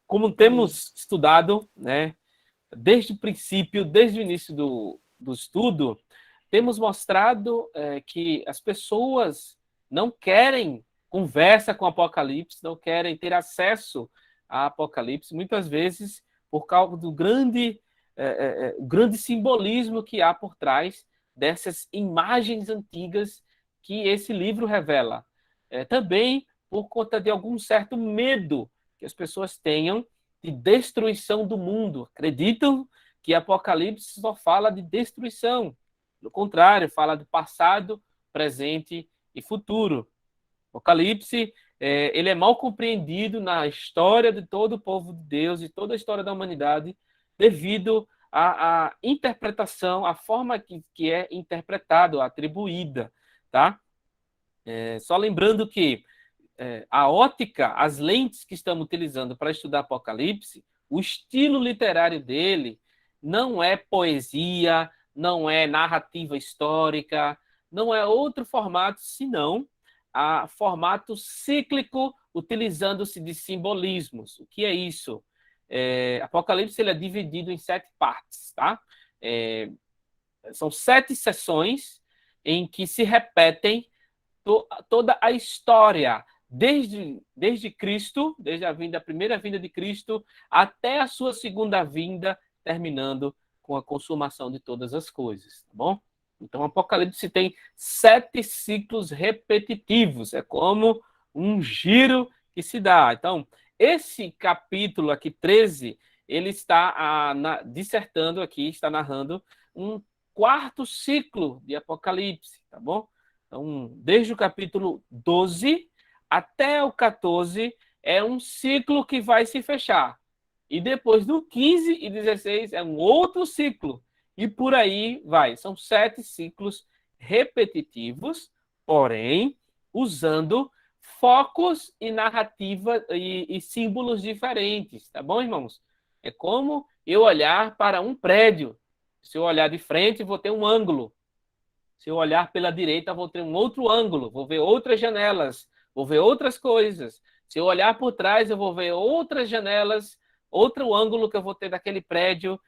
Como temos estudado, né, desde o princípio, desde o início do estudo, temos mostrado que as pessoas não querem conversa com o Apocalipse, não querem ter acesso a Apocalipse, muitas vezes por causa do grande simbolismo que há por trás dessas imagens antigas que esse livro revela. Também por conta de algum certo medo que as pessoas tenham de destruição do mundo. Acreditam que Apocalipse só fala de destruição. No contrário, fala de passado, presente e futuro. Apocalipse, ele é mal compreendido na história de todo o povo de Deus e toda a história da humanidade devido à interpretação, à forma que é interpretado, atribuída, tá? Só lembrando que a ótica, as lentes que estamos utilizando para estudar Apocalipse, o estilo literário dele não é poesia, não é narrativa histórica, não é outro formato, senão a formato cíclico, utilizando-se de simbolismos. O que é isso? Apocalipse ele é dividido em 7 partes, tá? São 7 sessões em que se repetem toda a história, desde Cristo, desde a primeira vinda de Cristo, até a sua segunda vinda, terminando com a consumação de todas as coisas, tá bom? Então, o Apocalipse tem 7 ciclos repetitivos, é como um giro que se dá. Então, esse capítulo aqui, 13, ele está dissertando aqui, está narrando um quarto ciclo de Apocalipse, tá bom? Então, desde o capítulo 12 até o 14 é um ciclo que vai se fechar. E depois do 15 e 16 é um outro ciclo. E por aí vai. São 7 ciclos repetitivos, porém, usando focos e narrativa e símbolos diferentes. Tá bom, irmãos? É como eu olhar para um prédio. Se eu olhar de frente, vou ter um ângulo. Se eu olhar pela direita, vou ter um outro ângulo, vou ver outras janelas, vou ver outras coisas. Se eu olhar por trás, eu vou ver outras janelas, outro ângulo que eu vou ter daquele prédio.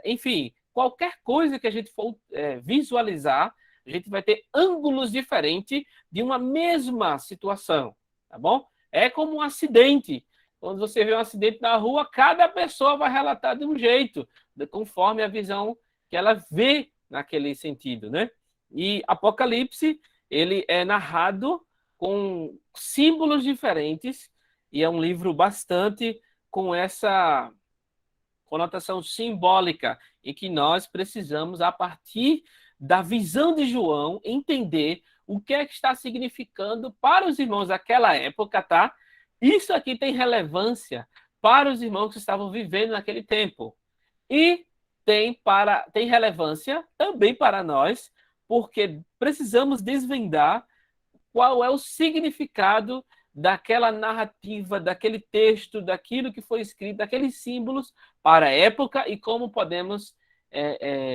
Enfim, qualquer coisa que a gente for visualizar, a gente vai ter ângulos diferentes de uma mesma situação, tá bom? É como um acidente. Quando você vê um acidente na rua, cada pessoa vai relatar de um jeito, conforme a visão que ela vê naquele sentido, né? E Apocalipse, ele é narrado com símbolos diferentes e é um livro bastante com essa conotação simbólica em que nós precisamos, a partir da visão de João, entender o que é que está significando para os irmãos daquela época, tá? Isso aqui tem relevância para os irmãos que estavam vivendo naquele tempo. E tem relevância também para nós, porque precisamos desvendar qual é o significado daquela narrativa, daquele texto, daquilo que foi escrito, daqueles símbolos para a época e como podemos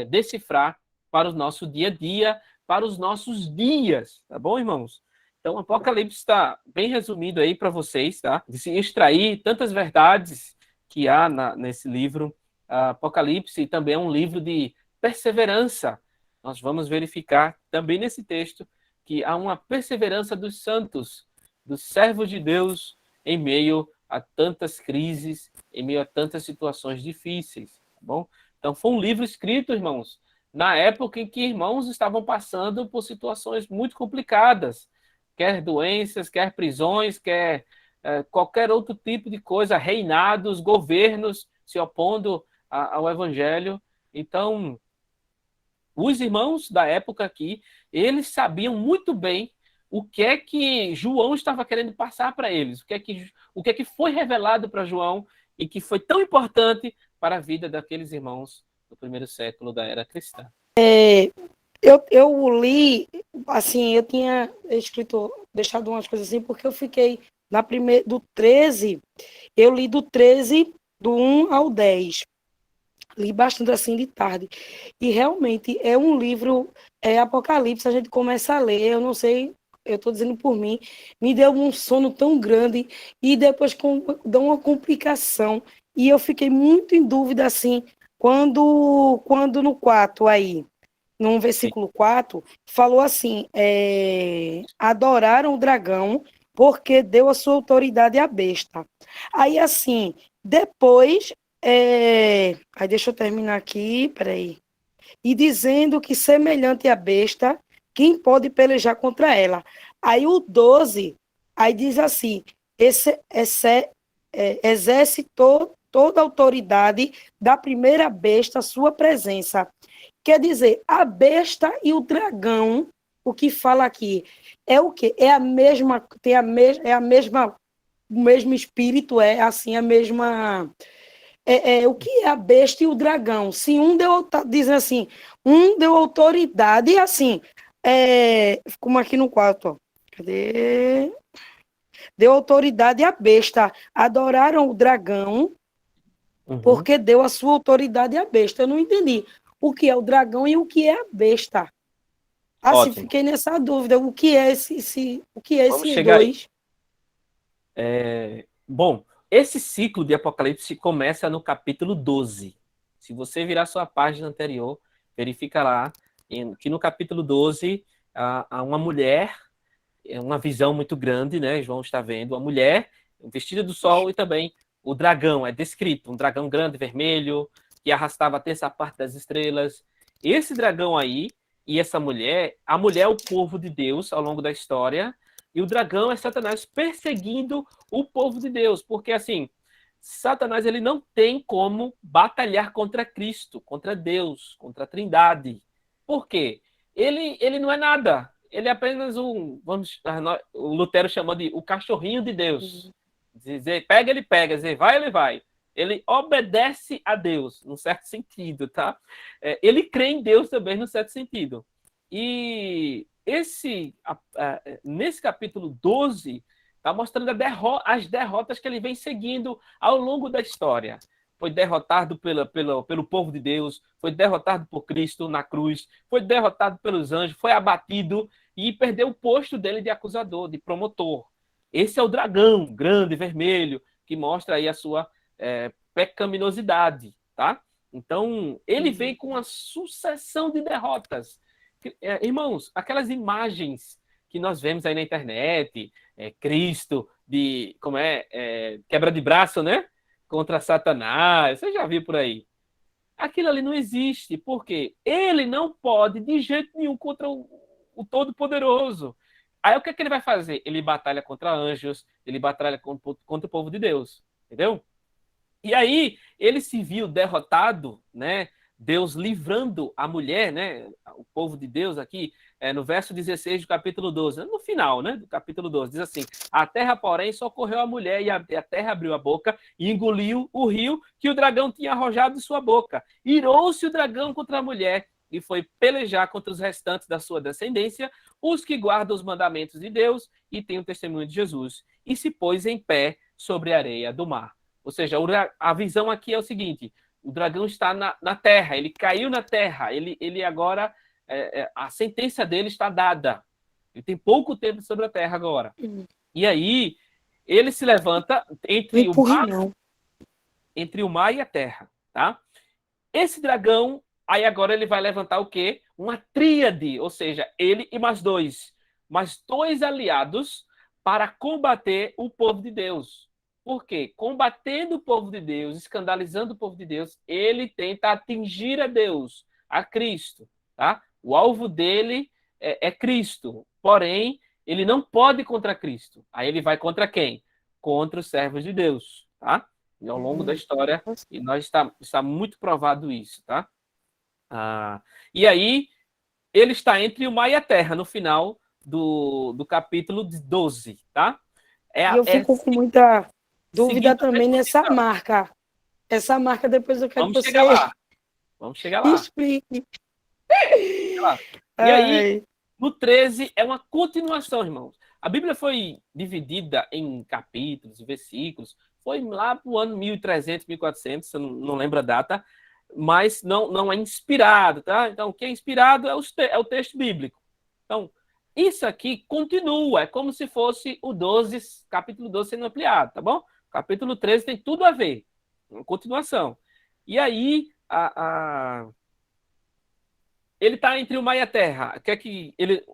decifrar para o nosso dia a dia, para os nossos dias, tá bom, irmãos? Então, o Apocalipse está bem resumido aí para vocês, tá? De se extrair tantas verdades que há nesse livro. Apocalipse também é um livro de perseverança. Nós vamos verificar também nesse texto que há uma perseverança dos santos, dos servos de Deus, em meio a tantas crises, em meio a tantas situações difíceis, tá bom? Então, foi um livro escrito, irmãos, na época em que irmãos estavam passando por situações muito complicadas, quer doenças, quer prisões, quer qualquer outro tipo de coisa, reinados, governos se opondo ao evangelho. Então, os irmãos da época aqui, eles sabiam muito bem o que é que João estava querendo passar para eles, o que é que foi revelado para João e que foi tão importante para a vida daqueles irmãos do primeiro século da era cristã. Eu li, assim, eu tinha escrito, deixado umas coisas assim, porque eu fiquei do 13, eu li do 13, do 1 ao 10. Li bastante assim de tarde. E realmente é um livro, Apocalipse, a gente começa a ler, eu não sei eu estou dizendo por mim, me deu um sono tão grande e depois deu uma complicação. E eu fiquei muito em dúvida, assim, quando no 4 aí, no Sim. versículo 4 falou assim, adoraram o dragão porque deu a sua autoridade à besta. Aí, assim, depois, aí deixa eu terminar aqui, peraí. E dizendo que semelhante à besta, quem pode pelejar contra ela? Aí o 12, aí diz assim, exerce toda a autoridade da primeira besta à sua presença. Quer dizer, a besta e o dragão, o que fala aqui, é o quê? É a mesma, é a mesma, o mesmo espírito, é assim, a mesma. O que é a besta e o dragão? Se um deu, dizem assim, um deu autoridade, assim, como aqui no quarto, ó. Cadê? Deu autoridade à besta. Adoraram o dragão, Uhum. porque deu a sua autoridade à besta. Eu não entendi o que é o dragão e o que é a besta. Assim, Ótimo. fiquei nessa dúvida. O que é o que é Vamos esses chegar aí. dois? Bom, esse ciclo de Apocalipse começa no capítulo 12. Se você virar sua página anterior, verifica lá que no capítulo 12 há uma mulher, uma visão muito grande, né? João está vendo uma mulher vestida do sol e também o dragão, é descrito, um dragão grande, vermelho, que arrastava a terça parte das estrelas. Esse dragão aí e essa mulher, a mulher é o povo de Deus ao longo da história, e o dragão é Satanás perseguindo o povo de Deus, porque assim, Satanás ele não tem como batalhar contra Cristo, contra Deus, contra a Trindade. Por quê? Ele não é nada. Ele é apenas o Lutero chamou de o cachorrinho de Deus. Dizer, pega, ele pega, dizer, vai, ele vai. Ele obedece a Deus, num certo sentido, tá? Ele crê em Deus também, num certo sentido. E nesse capítulo 12, está mostrando as derrotas que ele vem seguindo ao longo da história. Foi derrotado pelo povo de Deus, foi derrotado por Cristo na cruz, foi derrotado pelos anjos, foi abatido e perdeu o posto dele de acusador, de promotor. Esse é o dragão grande, vermelho, que mostra aí a sua pecaminosidade, tá? Então, ele vem com uma sucessão de derrotas. Irmãos, aquelas imagens que nós vemos aí na internet, Cristo de quebra de braço, né? Contra Satanás, você já viu por aí? Aquilo ali não existe, porque ele não pode de jeito nenhum contra o Todo-Poderoso. Aí o que é que ele vai fazer? Ele batalha contra anjos, ele batalha contra o povo de Deus, entendeu? E aí ele se viu derrotado, né? Deus livrando a mulher, né? O povo de Deus aqui, no verso 16 do capítulo 12, no final, né? Do capítulo 12, diz assim: a terra, porém, socorreu a mulher, e a terra abriu a boca e engoliu o rio que o dragão tinha arrojado de sua boca. Irou-se o dragão contra a mulher e foi pelejar contra os restantes da sua descendência, os que guardam os mandamentos de Deus e têm o testemunho de Jesus, e se pôs em pé sobre a areia do mar. Ou seja, a visão aqui é o seguinte: o dragão está na terra, ele caiu na terra, ele agora, a sentença dele está dada. Ele tem pouco tempo sobre a terra agora. E aí, ele se levanta entre o mar e a terra, tá? Esse dragão, aí agora ele vai levantar o quê? Uma tríade, ou seja, ele e mais dois aliados para combater o povo de Deus. Por quê? Combatendo o povo de Deus, escandalizando o povo de Deus, ele tenta atingir a Deus, a Cristo, tá? O alvo dele é Cristo, porém, ele não pode contra Cristo. Aí ele vai contra quem? Contra os servos de Deus, tá? E ao longo da história, e nós está muito provado isso, tá? E aí, ele está entre o mar e a terra, no final do capítulo 12, tá? E eu fico com muita dúvida Seguindo a também mesma nessa visão. marca. Essa marca, depois eu quero que Vamos chegar você lá. Vamos chegar lá. explique. Chegar lá. E aí, Ai. no 13, é uma continuação, irmãos. A Bíblia foi dividida em capítulos e versículos. Foi lá para o ano 1300, 1400, eu não lembro a data, mas não é inspirado, tá? Então, o que é inspirado é o texto bíblico. Então, Isso aqui continua, é como se fosse o 12, capítulo 12 sendo ampliado, tá bom? Capítulo 13 tem tudo a ver, uma continuação. E aí, ele está entre o mar e a terra.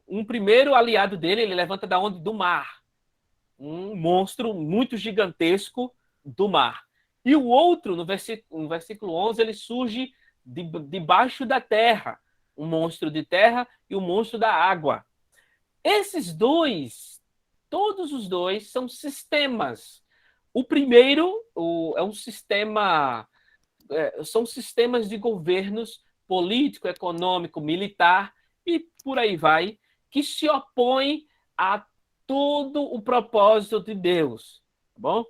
Um primeiro aliado dele, ele levanta da onde? Do mar. Um monstro muito gigantesco do mar. E o outro, no versículo 11, ele surge debaixo da terra. Um monstro de terra e um monstro da água. Esses dois, todos os dois, são sistemas. O primeiro é um sistema, são sistemas de governos político, econômico, militar e por aí vai, que se opõem a todo o propósito de Deus. Tá bom?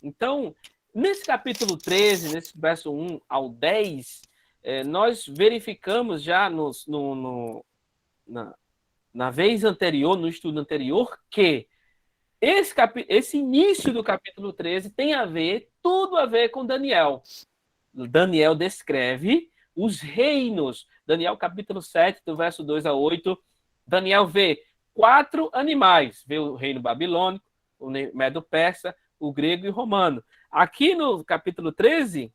Então, nesse capítulo 13, nesse verso 1 ao 10, nós verificamos já na vez anterior, no estudo anterior, que esse início do capítulo 13 tem tudo a ver com Daniel. Daniel descreve os reinos. Daniel capítulo 7, do verso 2 a 8. Daniel vê 4 animais. Vê o reino babilônico, o medo-persa, o grego e o romano. Aqui no capítulo 13,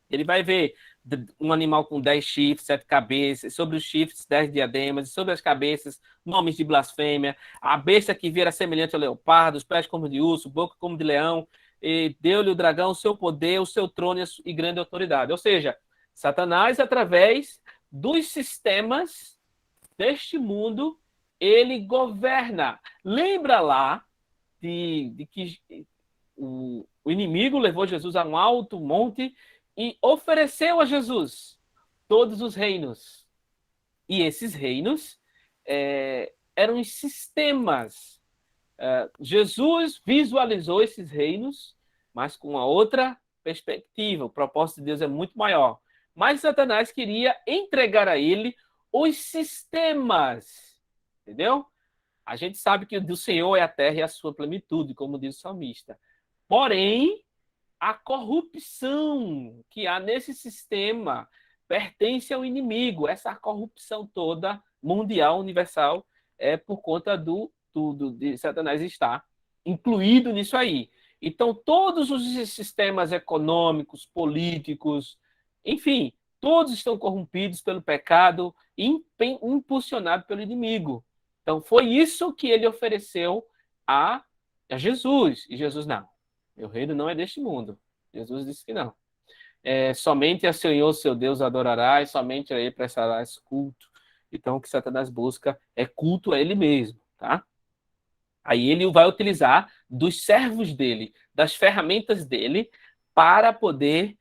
ele vai ver um animal com 10 chifres, 7 cabeças, sobre os chifres 10 diademas, e sobre as cabeças nomes de blasfêmia, a besta que vira semelhante ao leopardo, os pés como de urso, boca como de leão, e deu-lhe o dragão o seu poder, o seu trono e grande autoridade. Ou seja, Satanás, através dos sistemas deste mundo, ele governa. Lembra lá de que o inimigo levou Jesus a um alto monte e ofereceu a Jesus todos os reinos. E esses reinos eram sistemas. Jesus visualizou esses reinos, mas com uma outra perspectiva. O propósito de Deus é muito maior. Mas Satanás queria entregar a ele os sistemas. Entendeu? A gente sabe que do Senhor é a terra e a sua plenitude, como diz o salmista. Porém, a corrupção que há nesse sistema pertence ao inimigo. Essa corrupção toda, mundial, universal, é por conta de Satanás estar incluído nisso aí. Então, todos os sistemas econômicos, políticos, enfim, todos estão corrompidos pelo pecado e impulsionados pelo inimigo. Então, foi isso que ele ofereceu a Jesus. E Jesus, não. Meu reino não é deste mundo. Jesus disse que não. Somente a Senhor, seu Deus, adorarás, somente a ele prestarás culto. Então, o que Satanás busca é culto a ele mesmo, tá? Aí ele vai utilizar dos servos dele, das ferramentas dele, para poder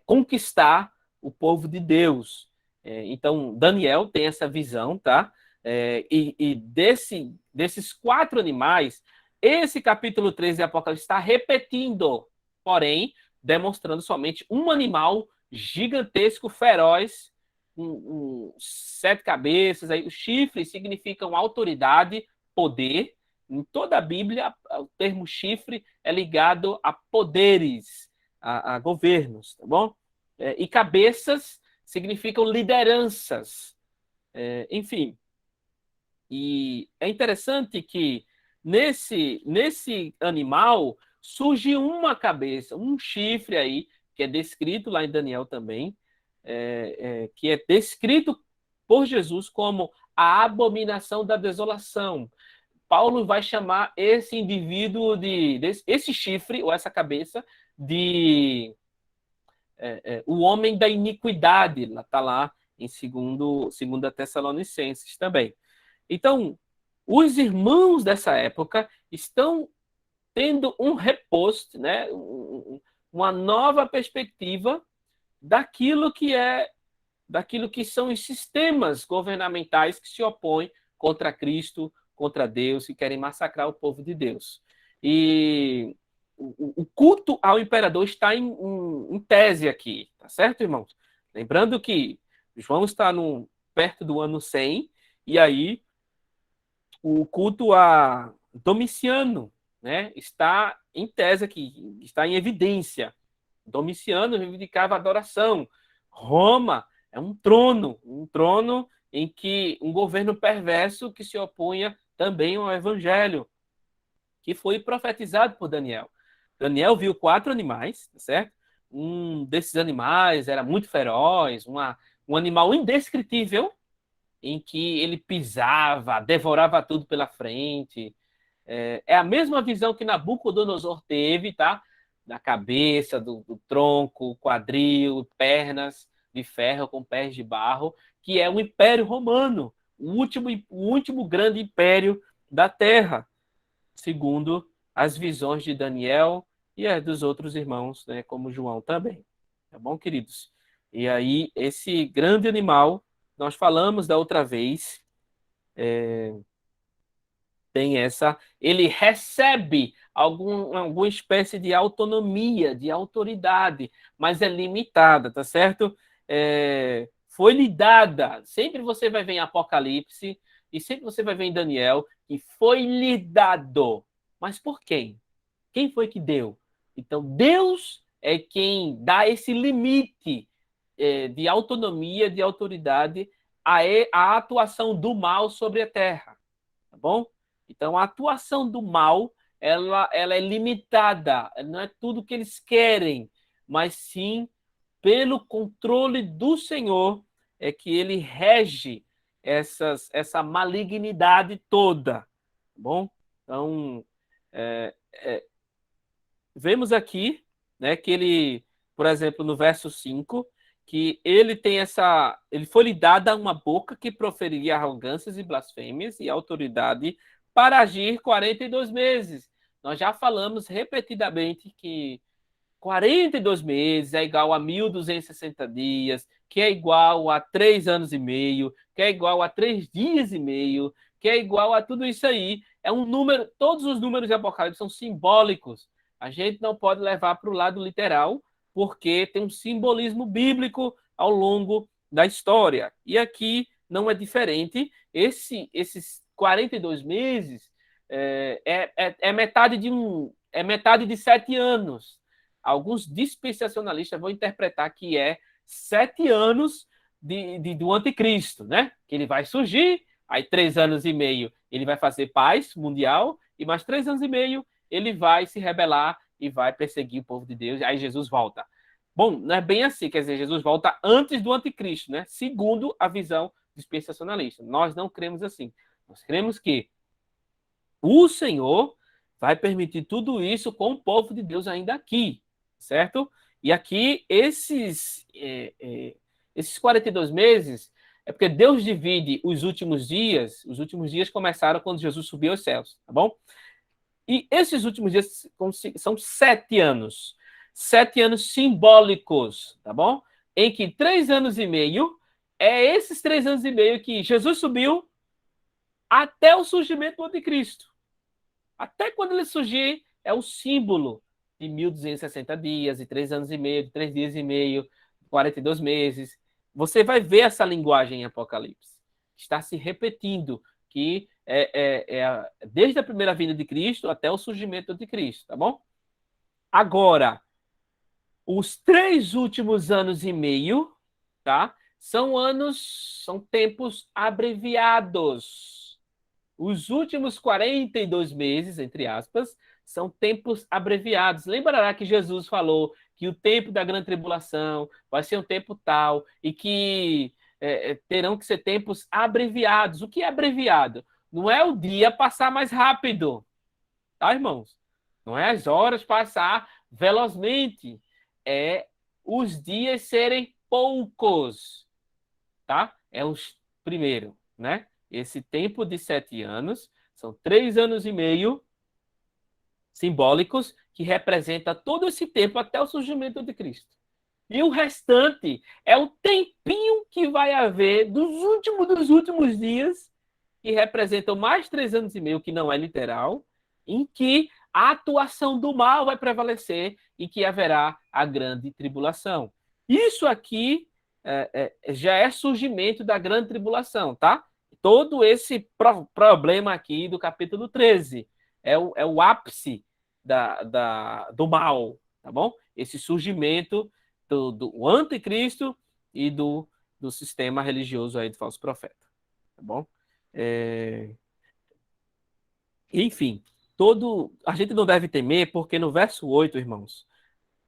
conquistar o povo de Deus. Então, Daniel tem essa visão, tá? E desses 4 animais, esse capítulo 13 de Apocalipse está repetindo, porém, demonstrando somente um animal gigantesco, feroz, com 7 cabeças. Aí, os chifres significam autoridade, poder. Em toda a Bíblia, o termo chifre é ligado a poderes, a governos, tá bom? E cabeças significam lideranças. Enfim, e é interessante que nesse animal surge uma cabeça, um chifre aí, que é descrito lá em Daniel também, que é descrito por Jesus como a abominação da desolação. Paulo vai chamar esse indivíduo esse chifre, ou essa cabeça, de o homem da iniquidade. Está lá em 2 Tessalonicenses também. Então, os irmãos dessa época estão tendo um repost, né, uma nova perspectiva daquilo que são os sistemas governamentais que se opõem contra Cristo, contra Deus, e querem massacrar o povo de Deus. E o culto ao imperador está em tese aqui, tá certo, irmãos? Lembrando que João está perto do ano 100, e aí o culto a Domiciano, né, está em tese aqui, está em evidência. Domiciano reivindicava adoração. Roma é um trono em que um governo perverso que se opunha também ao evangelho, que foi profetizado por Daniel. Daniel viu 4 animais, tá certo? Um desses animais era muito feroz, um animal indescritível, em que ele pisava, devorava tudo pela frente. É a mesma visão que Nabucodonosor teve, tá? Da cabeça, do tronco, quadril, pernas de ferro com pés de barro, que é o Império Romano, o último grande império da Terra, segundo as visões de Daniel e as dos outros irmãos, né, como João também. Tá bom, queridos? E aí, esse grande animal, nós falamos da outra vez, tem essa, ele recebe alguma espécie de autonomia, de autoridade, mas é limitada, tá certo? Foi lhe dada, sempre você vai ver em Apocalipse, e sempre você vai ver em Daniel, que foi lhe dado. Mas por quem? Quem foi que deu? Então, Deus é quem dá esse limite de autonomia, de autoridade à atuação do mal sobre a terra, tá bom? Então, a atuação do mal, ela é limitada, não é tudo que eles querem, mas sim pelo controle do Senhor é que ele rege essa malignidade toda, tá bom? Então, é, vemos aqui, né, que ele, por exemplo, no verso 5, que ele foi lhe dada uma boca que proferiria arrogâncias e blasfêmias e autoridade para agir 42 meses. Nós já falamos repetidamente que 42 meses é igual a 1.260 dias, que é igual a 3 anos e meio, que é igual a 3 dias e meio, que é igual a tudo isso aí. É um número, todos os números de Apocalipse são simbólicos. A gente não pode levar para o lado literal, porque tem um simbolismo bíblico ao longo da história. E aqui não é diferente. Esses 42 meses é metade de 7 anos. Alguns dispensacionalistas vão interpretar que é 7 anos do anticristo, né? Que ele vai surgir, aí 3 anos e meio ele vai fazer paz mundial, e mais 3 anos e meio ele vai se rebelar e vai perseguir o povo de Deus, e aí Jesus volta. Bom, não é bem assim, quer dizer, Jesus volta antes do anticristo, né? Segundo a visão dispensacionalista. Nós não cremos assim. Nós cremos que o Senhor vai permitir tudo isso com o povo de Deus ainda aqui, certo? E aqui, esses 42 meses, é porque Deus divide os últimos dias começaram quando Jesus subiu aos céus, tá bom? E esses últimos dias são 7 anos simbólicos, tá bom? Em que 3 anos e meio, é esses 3 anos e meio que Jesus subiu até o surgimento do anticristo. Até quando ele surgir, é o símbolo de 1.260 dias, de 3 anos e meio, de 3 dias e meio, 42 meses. Você vai ver essa linguagem em Apocalipse. Está se repetindo, que desde a primeira vinda de Cristo até o surgimento de Cristo, tá bom? Agora, os 3 últimos anos e meio, tá? São tempos abreviados. Os últimos 42 meses, entre aspas, são tempos abreviados. Lembrará que Jesus falou que o tempo da grande tribulação vai ser um tempo tal e que terão que ser tempos abreviados. O que é abreviado? Não é o dia passar mais rápido, tá, irmãos? Não é as horas passar velozmente. É os dias serem poucos, tá? É os primeiro, né? Esse tempo de 7 anos são 3 anos e meio simbólicos que representa todo esse tempo até o surgimento de Cristo. E o restante é o tempinho que vai haver dos últimos dias, que representam mais 3 anos e meio, que não é literal, em que a atuação do mal vai prevalecer e que haverá a grande tribulação. Isso aqui já é surgimento da grande tribulação, tá? Todo esse problema aqui do capítulo 13 é o ápice do mal, tá bom? Esse surgimento do anticristo e do do sistema religioso aí do falso profeta, tá bom? Enfim, a gente não deve temer, porque no verso 8, irmãos,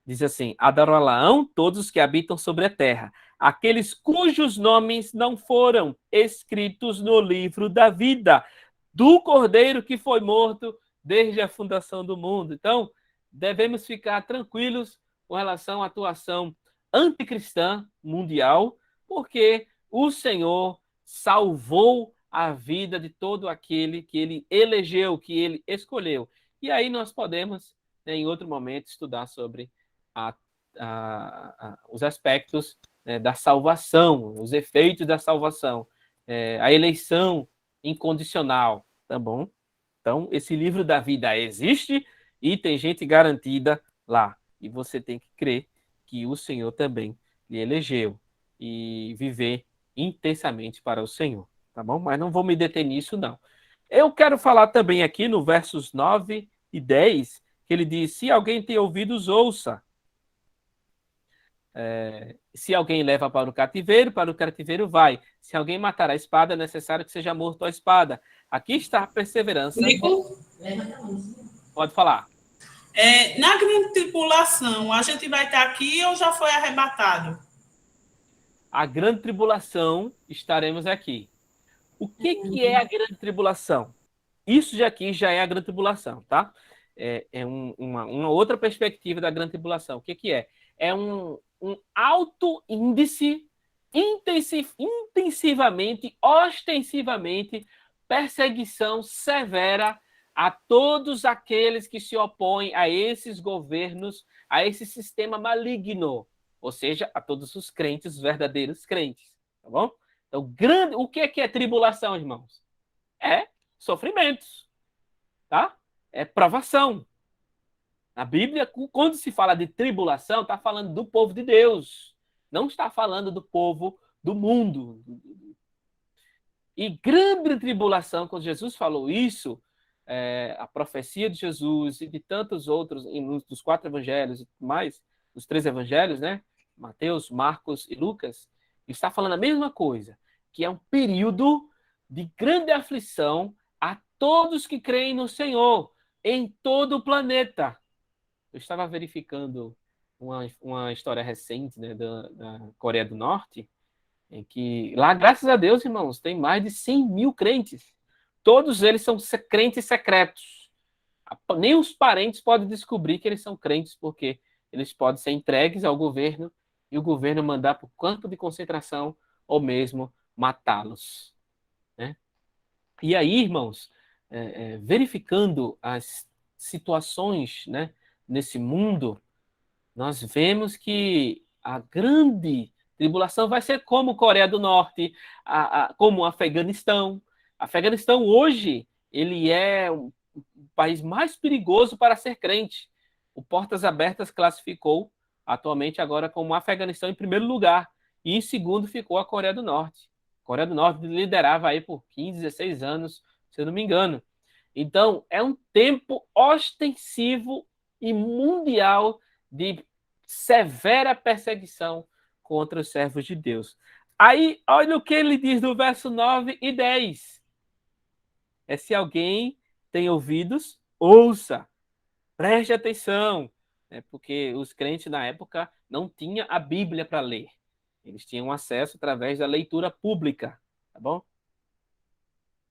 diz assim: adorá-la-ão todos os que habitam sobre a terra, aqueles cujos nomes não foram escritos no livro da vida do Cordeiro que foi morto desde a fundação do mundo. Então, devemos ficar tranquilos com relação à atuação anticristã mundial, porque o Senhor salvou a vida de todo aquele que ele elegeu, que ele escolheu. E aí nós podemos, né, em outro momento, estudar sobre os aspectos, né, da salvação, os efeitos da salvação, a eleição incondicional, tá bom? Então, esse livro da vida existe e tem gente garantida lá. E você tem que crer que o Senhor também lhe elegeu e viver intensamente para o Senhor, tá bom? Mas não vou me deter nisso, não. Eu quero falar também aqui no versos 9 e 10, que ele diz: se alguém tem ouvidos, ouça. Se alguém leva para o cativeiro vai. Se alguém matar a espada, é necessário que seja morto a espada. Aqui está a perseverança. Pode falar. Na grande tribulação, a gente vai estar aqui ou já foi arrebatado? A grande tribulação, estaremos aqui. O que é a grande tribulação? Isso já aqui já é a grande tribulação, tá? Uma outra perspectiva da grande tribulação. O que é? É um alto índice, intensivamente, ostensivamente, perseguição severa a todos aqueles que se opõem a esses governos, a esse sistema maligno, ou seja, a todos os crentes, os verdadeiros crentes, tá bom? Então, o que é tribulação, irmãos? É sofrimentos, tá? É provação. A Bíblia, quando se fala de tribulação, está falando do povo de Deus, não está falando do povo do mundo. E grande tribulação, quando Jesus falou isso, a profecia de Jesus e de tantos outros, dos 4 evangelhos, mais os 3 evangelhos, né? Mateus, Marcos e Lucas, está falando a mesma coisa, que é um período de grande aflição a todos que creem no Senhor, em todo o planeta. Eu estava verificando uma história recente, né, da Coreia do Norte, em que lá, graças a Deus, irmãos, tem mais de 100 mil crentes. Todos eles são crentes secretos. Nem os parentes podem descobrir que eles são crentes, porque eles podem ser entregues ao governo e o governo mandar para o campo de concentração ou mesmo matá-los, né? E aí, irmãos, verificando as situações, né, nesse mundo, nós vemos que a grande tribulação vai ser como Coreia do Norte, como o Afeganistão. Afeganistão hoje, ele é o país mais perigoso para ser crente. O Portas Abertas classificou atualmente agora como o Afeganistão em primeiro lugar. E em segundo ficou a Coreia do Norte. A Coreia do Norte liderava aí por 15, 16 anos, se eu não me engano. Então, é um tempo ostensivo e mundial de severa perseguição contra os servos de Deus. Aí, olha o que ele diz no verso 9 e 10. Se alguém tem ouvidos, ouça, preste atenção, né? Porque os crentes na época não tinham a Bíblia para ler. Eles tinham acesso através da leitura pública, tá bom?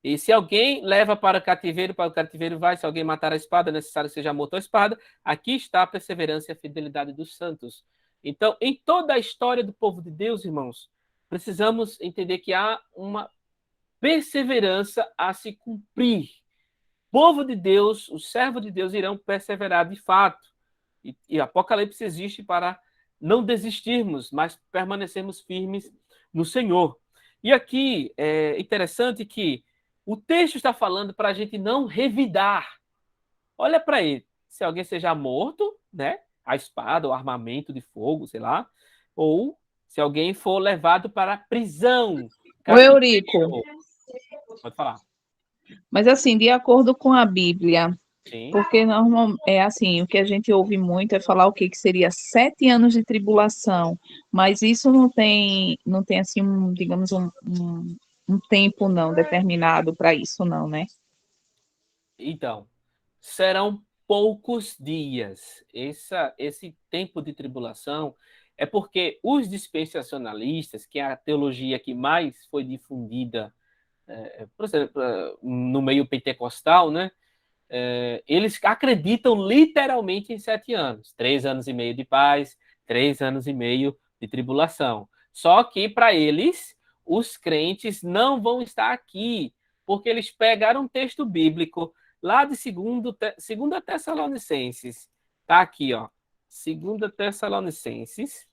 E se alguém leva para o cativeiro vai. Se alguém matar a espada, é necessário que seja morto a espada. Aqui está a perseverança e a fidelidade dos santos. Então, em toda a história do povo de Deus, irmãos, precisamos entender que há uma perseverança a se cumprir. O povo de Deus, os servos de Deus irão perseverar de fato. E Apocalipse existe para não desistirmos, mas permanecermos firmes no Senhor. E aqui é interessante que o texto está falando para a gente não revidar. Olha para ele. Se alguém seja morto, né? A espada, o armamento de fogo, sei lá. Ou se alguém for levado para a prisão. Ô, Eurico. Pode falar. Mas assim, de acordo com a Bíblia, Sim. Porque normal, é assim, o que a gente ouve muito é falar o que seria 7 anos de tribulação, mas isso não tem assim, digamos, um tempo não determinado para isso, não, né? Então, serão poucos dias. Esse tempo de tribulação é porque os dispensacionalistas, que é a teologia que mais foi difundida, por exemplo, no meio pentecostal, né? Eles acreditam literalmente em 7 anos, 3 anos e meio de paz, 3 anos e meio de tribulação. Só que para eles, os crentes não vão estar aqui, porque eles pegaram um texto bíblico lá de 2 Tessalonicenses. Tá aqui, ó. 2 Tessalonicenses,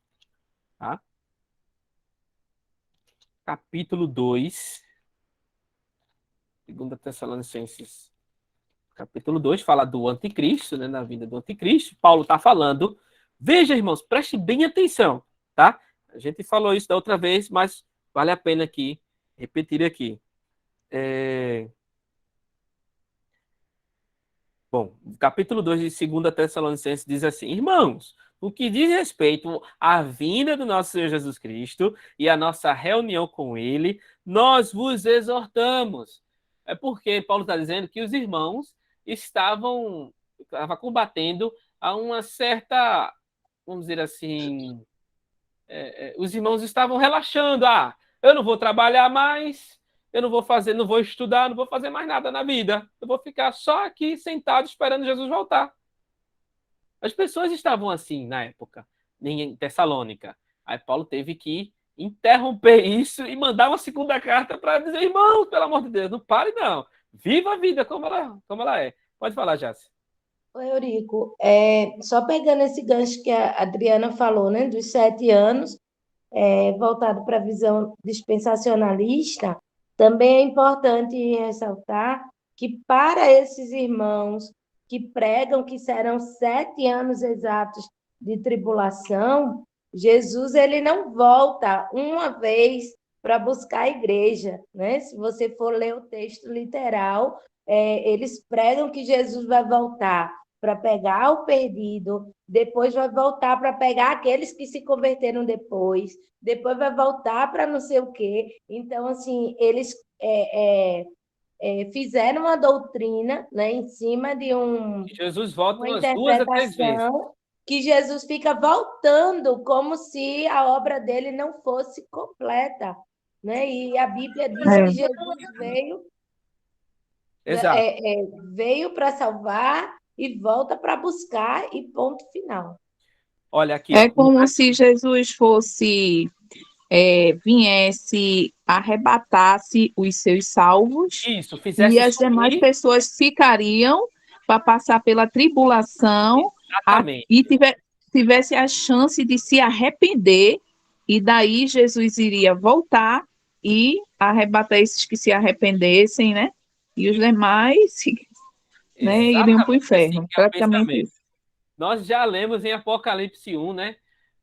tá? Capítulo 2. 2 Tessalonicenses capítulo 2 fala do anticristo, né, na vinda do anticristo. Paulo está falando. Veja, irmãos, preste bem atenção, tá? A gente falou isso da outra vez, mas vale a pena aqui repetir aqui. Bom, capítulo 2 de 2 Tessalonicenses diz assim: irmãos, o que diz respeito à vinda do nosso Senhor Jesus Cristo e à nossa reunião com Ele, nós vos exortamos. É porque Paulo está dizendo que os irmãos estavam combatendo a uma certa, vamos dizer assim, os irmãos estavam relaxando. Ah, eu não vou trabalhar mais, eu não vou fazer, não vou estudar, não vou fazer mais nada na vida. Eu vou ficar só aqui sentado esperando Jesus voltar. As pessoas estavam assim na época, em Tessalônica. Aí Paulo teve que interromper isso e mandar uma segunda carta para dizer, irmãos, pelo amor de Deus, não pare não. Viva a vida como ela é. Pode falar, Jássio. Oi, Eurico. Só pegando esse gancho que a Adriana falou, né, dos 7 anos, voltado para a visão dispensacionalista, também é importante ressaltar que para esses irmãos que pregam que serão 7 anos exatos de tribulação, Jesus ele não volta uma vez para buscar a igreja, né? Se você for ler o texto literal, eles pregam que Jesus vai voltar para pegar o perdido, depois vai voltar para pegar aqueles que se converteram depois vai voltar para não sei o quê. Então, assim, eles fizeram uma doutrina, né, em cima de Jesus volta uma umas 2 a 3 vezes. interpretação que Jesus fica voltando como se a obra dele não fosse completa, né? E a Bíblia diz que Jesus Exato. veio para salvar e volta para buscar e ponto final. Olha aqui, É ó. como se Jesus viesse, arrebatasse os seus salvos Isso, e fizesse as demais sumir. pessoas ficariam para passar pela tribulação Exatamente. e tivesse a chance de se arrepender, e daí Jesus iria voltar e arrebatar esses que se arrependessem, né? E os demais, né, iriam para o Exatamente assim inferno, que é o praticamente pensamento. isso. Nós já lemos em Apocalipse 1, né?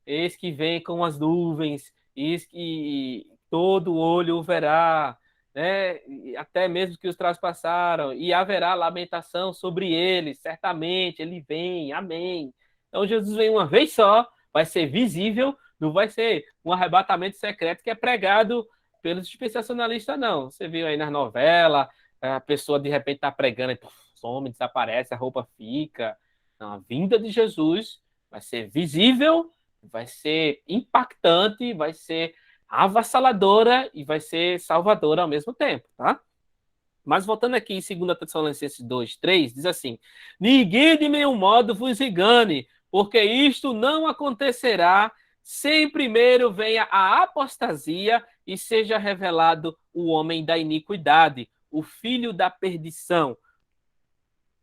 Eis que vem com as nuvens, eis que todo olho o verá, né? E até mesmo que os traspassaram, e haverá lamentação sobre ele, certamente ele vem, amém. Então Jesus vem uma vez só, vai ser visível, não vai ser um arrebatamento secreto que é pregado pelos dispensacionalistas, não. Você viu aí nas novelas, a pessoa de repente está pregando, e some, desaparece, a roupa fica. Não, a vinda de Jesus vai ser visível, vai ser impactante, vai ser avassaladora e vai ser salvadora ao mesmo tempo, tá? Mas voltando aqui em 2 Tessalonicenses 2, 3, diz assim: ninguém de nenhum modo vos engane, porque isto não acontecerá sem primeiro venha a apostasia e seja revelado o homem da iniquidade, o filho da perdição.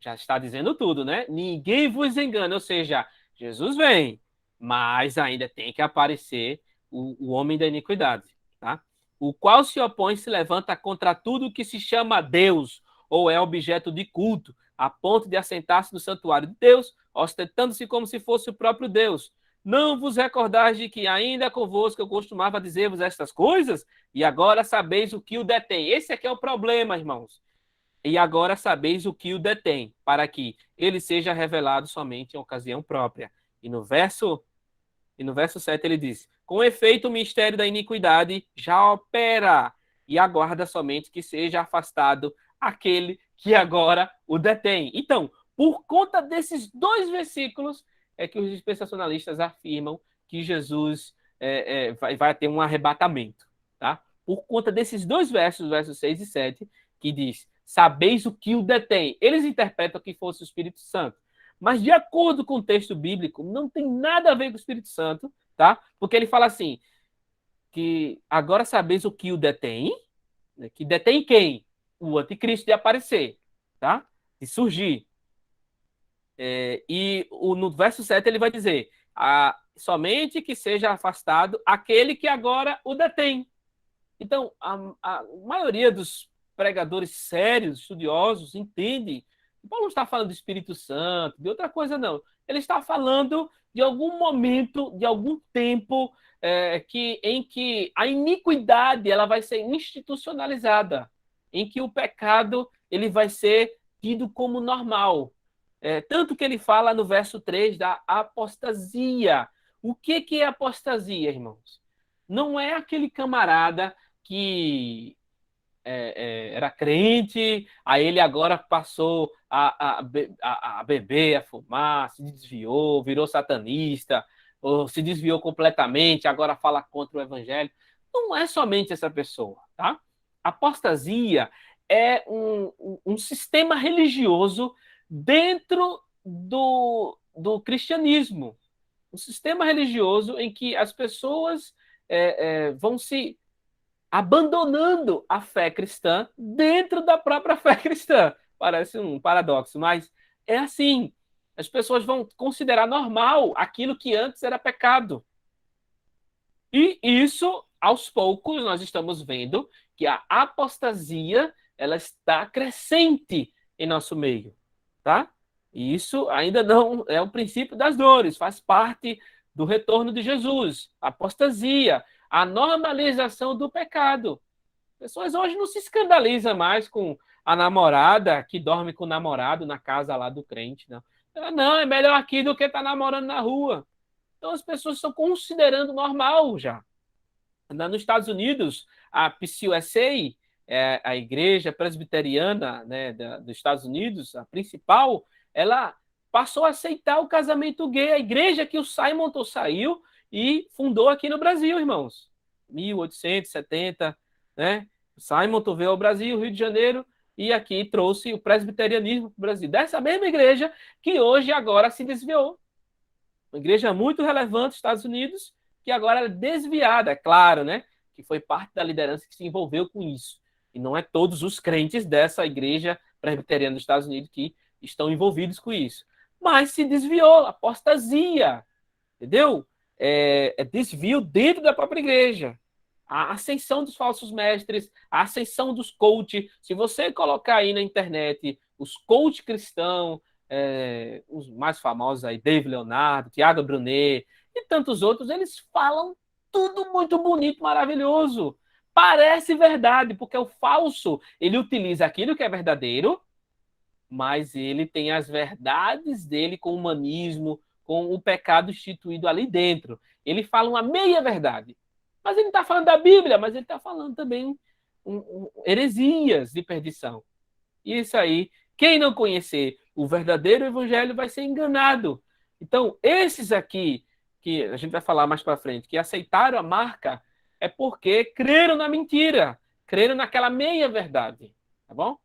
Já está dizendo tudo, né? Ninguém vos engana, ou seja, Jesus vem, mas ainda tem que aparecer o homem da iniquidade, tá? O qual se opõe e se levanta contra tudo que se chama Deus ou é objeto de culto, a ponto de assentar-se no santuário de Deus, ostentando-se como se fosse o próprio Deus. Não vos recordais de que ainda convosco eu costumava dizer-vos estas coisas? E agora sabeis o que o detém. Esse aqui é o problema, irmãos. E agora sabeis o que o detém, para que ele seja revelado somente em ocasião própria. E no verso 7 ele diz: com efeito, o mistério da iniquidade já opera, e aguarda somente que seja afastado aquele que agora o detém. Então, por conta desses dois versículos, é que os dispensacionalistas afirmam que Jesus vai ter um arrebatamento. Tá? Por conta desses dois versos, versos 6 e 7, que diz: sabeis o que o detém. Eles interpretam que fosse o Espírito Santo. Mas, de acordo com o texto bíblico, não tem nada a ver com o Espírito Santo, tá? Porque ele fala assim, que agora sabeis o que o detém, né? Que detém quem? O anticristo de aparecer, tá? De surgir. No verso 7 ele vai dizer, somente que seja afastado aquele que agora o detém. Então, a maioria dos pregadores sérios, estudiosos, entende que Paulo não está falando do Espírito Santo, de outra coisa, não. Ele está falando de algum momento, de algum tempo em que a iniquidade ela vai ser institucionalizada, em que o pecado ele vai ser tido como normal. Tanto que ele fala no verso 3 da apostasia. O que é apostasia, irmãos? Não é aquele camarada que era crente, aí ele agora passou a beber, a fumar, se desviou, virou satanista, ou se desviou completamente, agora fala contra o evangelho. Não é somente essa pessoa, tá? Apostasia é um sistema religioso dentro do cristianismo. Um sistema religioso em que as pessoas vão se abandonando a fé cristã dentro da própria fé cristã. Parece um paradoxo, mas é assim. As pessoas vão considerar normal aquilo que antes era pecado. E isso, aos poucos, nós estamos vendo que a apostasia ela está crescente em nosso meio, tá? E isso ainda não é o princípio das dores, faz parte do retorno de Jesus. A apostasia, a normalização do pecado. Pessoas hoje não se escandalizam mais com a namorada que dorme com o namorado na casa lá do crente, não. Não, é melhor aqui do que estar namorando na rua. Então as pessoas estão considerando normal já. Nos Estados Unidos, a PCUSA, a igreja presbiteriana, né, dos Estados Unidos, a principal, ela passou a aceitar o casamento gay. A igreja que o Simon saiu e fundou aqui no Brasil, irmãos. 1870, né? O Simon veio ao Brasil, Rio de Janeiro, e aqui trouxe o presbiterianismo para o Brasil. Dessa mesma igreja que hoje agora se desviou. Uma igreja muito relevante nos Estados Unidos, que agora é desviada, é claro, né? Que foi parte da liderança que se envolveu com isso. E não é todos os crentes dessa igreja presbiteriana dos Estados Unidos que estão envolvidos com isso. Mas se desviou, apostasia, entendeu? Desvio dentro da própria igreja. A ascensão dos falsos mestres, a ascensão dos coaches. Se você colocar aí na internet os coaches cristãos, os mais famosos aí, David Leonardo, Tiago Brunet e tantos outros, eles falam tudo muito bonito, maravilhoso. Parece verdade, porque o falso, ele utiliza aquilo que é verdadeiro, mas ele tem as verdades dele com o humanismo, com o pecado instituído ali dentro. Ele fala uma meia-verdade. Mas ele não está falando da Bíblia, mas ele está falando também heresias de perdição. Isso aí, quem não conhecer o verdadeiro evangelho vai ser enganado. Então, esses aqui, que a gente vai falar mais para frente, que aceitaram a marca, é porque creram na mentira, creram naquela meia-verdade. Tá bom?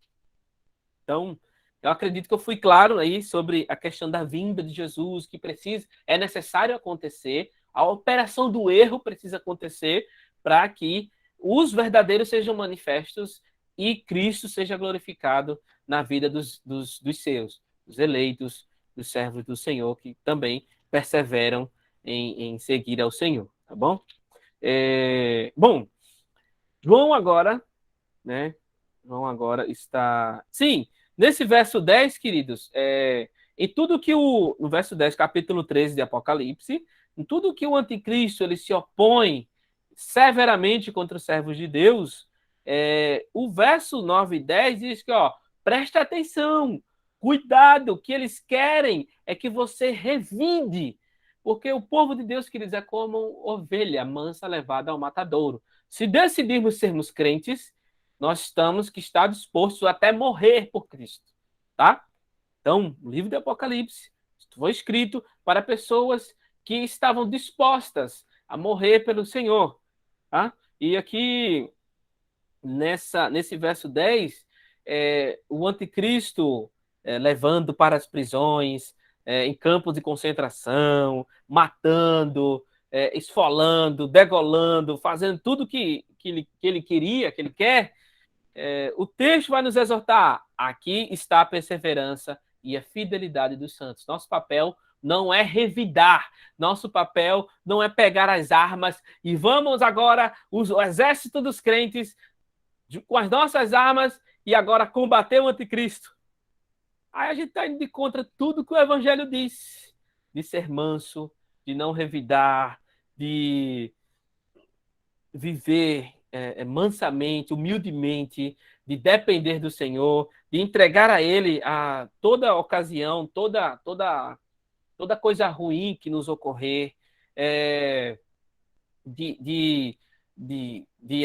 Então, eu acredito que eu fui claro aí sobre a questão da vinda de Jesus, que é necessário acontecer, a operação do erro precisa acontecer para que os verdadeiros sejam manifestos e Cristo seja glorificado na vida dos seus, dos eleitos, dos servos do Senhor, que também perseveram em seguir ao Senhor, tá bom? Bom, João agora, né? João agora está... Sim, nesse verso 10, queridos, em tudo que no verso 10, capítulo 13 de Apocalipse, em tudo que o anticristo ele se opõe severamente contra os servos de Deus, o verso 9 e 10 diz que, preste atenção, cuidado, o que eles querem é que você revide, porque o povo de Deus, queridos, é como ovelha mansa levada ao matadouro. Se decidirmos sermos crentes, nós temos que estar dispostos até morrer por Cristo, tá? Então, o livro do Apocalipse foi escrito para pessoas que estavam dispostas a morrer pelo Senhor, tá? E aqui, nesse verso 10, o anticristo levando para as prisões, em campos de concentração, matando, esfolando, degolando, fazendo tudo que ele queria, que ele quer. O texto vai nos exortar. Aqui está a perseverança e a fidelidade dos santos. Nosso papel não é revidar. Nosso papel não é pegar as armas e vamos agora, o exército dos crentes, com as nossas armas, e agora combater o anticristo. Aí a gente está indo de contra tudo que o evangelho diz. De ser manso, de não revidar, de viver mansamente, humildemente, de depender do Senhor, de entregar a Ele a toda ocasião, toda coisa ruim que nos ocorrer, de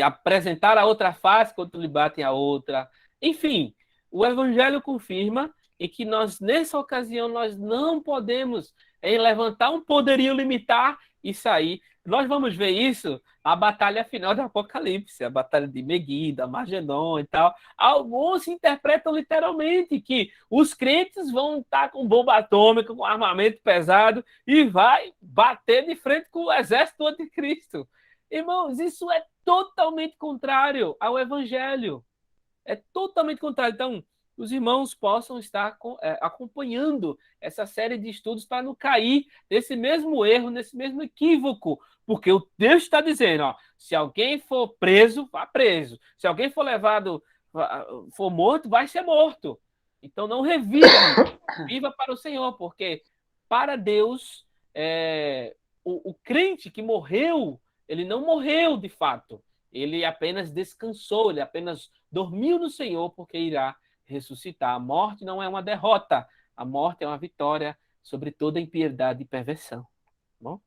apresentar a outra face quando lhe batem a outra. Enfim, o Evangelho confirma e que nós, nessa ocasião, nós não podemos levantar um poderio limitar e sair. Nós vamos ver isso na batalha final do Apocalipse, a batalha de Megiddo, Armagedon e tal. Alguns interpretam literalmente que os crentes vão estar com bomba atômica, com armamento pesado e vai bater de frente com o exército do anticristo. Irmãos, isso é totalmente contrário ao Evangelho. É totalmente contrário. Então, os irmãos possam estar acompanhando essa série de estudos para não cair nesse mesmo erro, nesse mesmo equívoco. Porque o Deus está dizendo, ó, se alguém for preso, vá preso. Se alguém for levado, for morto, vai ser morto. Então, não revide, viva para o Senhor, porque para Deus, o crente que morreu, ele não morreu de fato. Ele apenas descansou, ele apenas dormiu no Senhor, porque irá ressuscitar. A morte não é uma derrota, a morte é uma vitória sobre toda impiedade e perversão. Tá bom?